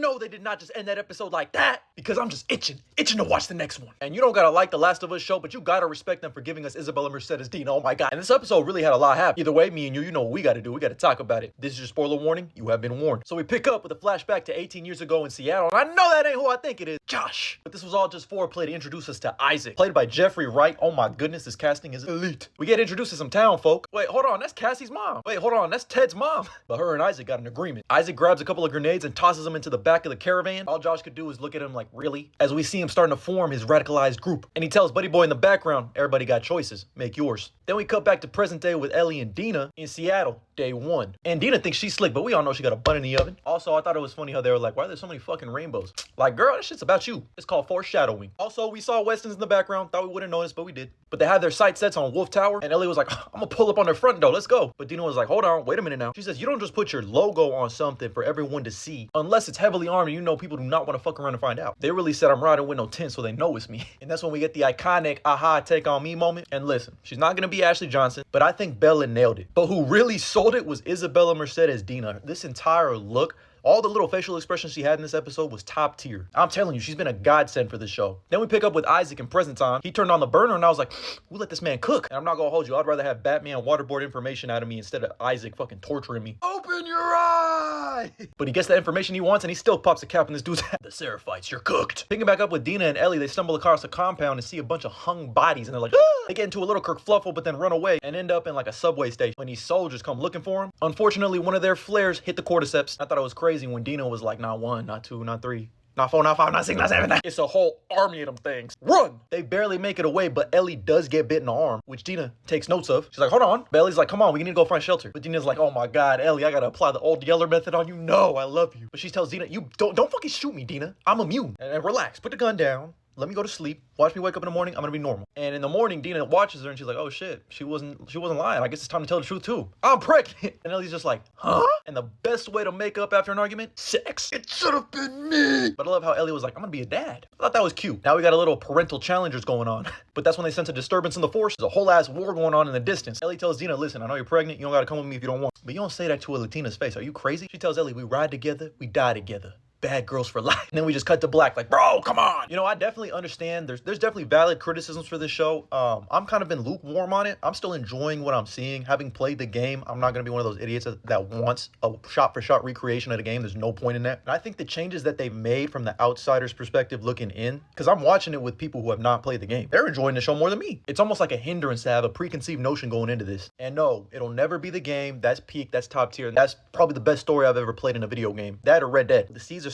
know they did not just end that episode like that, because I'm just itching to watch the next one. And you don't gotta like the Last of Us show, but you gotta respect them for giving us Isabella Mercedes Dina. Oh my god. And this episode really had a lot happen. Either way, me and you know what we gotta do. We gotta talk about it. This is your spoiler warning. You have been warned. So we pick up with a flashback to 18 years ago in Seattle. And I know that ain't who I think it is. Josh. But this was all just foreplay to introduce us to Isaac, played by Jeffrey Wright. Oh my goodness, this casting is elite. We get introduced to some town folk. Wait, hold on. That's Cassie's mom. Wait, hold on. That's Ted's mom. But her and Isaac got an agreement. Isaac grabs a couple of grenades and tosses them into the back of the caravan. All Josh could do is look at him like, really? As we see him starting to form his radicalized group. And he tells Buddy Boy in the background, everybody got choices. Make yours. Then we cut back to present day with Ellie and Dina in Seattle, day 1. And Dina thinks she's slick, but we all know she got a bun in the oven. Also, I thought it was funny how they were like, why are there so many fucking rainbows? Like, girl, that shit's about you. It's called foreshadowing. Also, we saw Weston's in the background. Thought we wouldn't notice, but we did. But they had their sight sets on Wolf Tower, and Ellie was like, I'm gonna pull up on their front door, let's go. But Dina was like, hold on, wait a minute now. She says, you don't just put your logo on something for everyone to see, unless it's heavily armed and you know people do not want to fuck around and find out. They really said I'm riding with no tent so they know it's me. And that's when we get the iconic aha take on me moment. And listen, she's not gonna be Ashley Johnson, but I think Bella nailed it. But who really sold it was Isabella Mercedes Dina. This entire look, all the little facial expressions she had in this episode was top tier. I'm telling you, she's been a godsend for this show. Then we pick up with Isaac in present time. He turned on the burner and I was like, we'll let this man cook. And I'm not gonna hold you. I'd rather have Batman waterboard information out of me instead of Isaac fucking torturing me. Open your eye! But he gets the information he wants and he still pops a cap in this dude's head. The Seraphites, you're cooked. Picking back up with Dina and Ellie, they stumble across a compound and see a bunch of hung bodies and they're like, ah! They get into a little kerfluffle but then run away and end up in like a subway station when these soldiers come looking for him. Unfortunately, one of their flares hit the cordyceps. I thought it was crazy when Dina was like, not 1, not 2, not 3, not 4, not 5, not 6, not 7. It's a whole army of them things. Run! They barely make it away, but Ellie does get bit in the arm, which Dina takes notes of. She's like, hold on. But Ellie's like, come on, we need to go find shelter. But Dina's like, oh my god, Ellie, I gotta apply the old Yeller method on you. No, I love you. But she tells Dina, you don't fucking shoot me, Dina. I'm immune. And relax, put the gun down. Let me go to sleep. Watch me wake up in the morning. I'm gonna be normal. And in the morning, Dina watches her and she's like, oh shit, she wasn't lying. I guess it's time to tell the truth too. I'm pregnant. And Ellie's just like, huh? And the best way to make up after an argument, sex. It should have been me. But I love how Ellie was like, I'm gonna be a dad. I thought that was cute. Now we got a little parental challengers going on. But that's when they sense a disturbance in the force. There's a whole ass war going on in the distance. Ellie tells Dina, listen, I know you're pregnant. You don't gotta come with me if you don't want. But you don't say that to a Latina's face. Are you crazy? She tells Ellie, we ride together, we die together. Bad girls for life. And then we just cut to black like, bro, come on. You know, I definitely understand there's definitely valid criticisms for this show. I'm kind of been lukewarm on it. I'm still enjoying what I'm seeing. Having played the game, I'm not going to be one of those idiots that wants a shot-for-shot recreation of the game. There's no point in that. And I think the changes that they've made from the outsider's perspective looking in, because I'm watching it with people who have not played the game, they're enjoying the show more than me. It's almost like a hindrance to have a preconceived notion going into this. And no, it'll never be the game. That's peak. That's top tier. That's probably the best story I've ever played in a video game. That or Red Dead. The seeds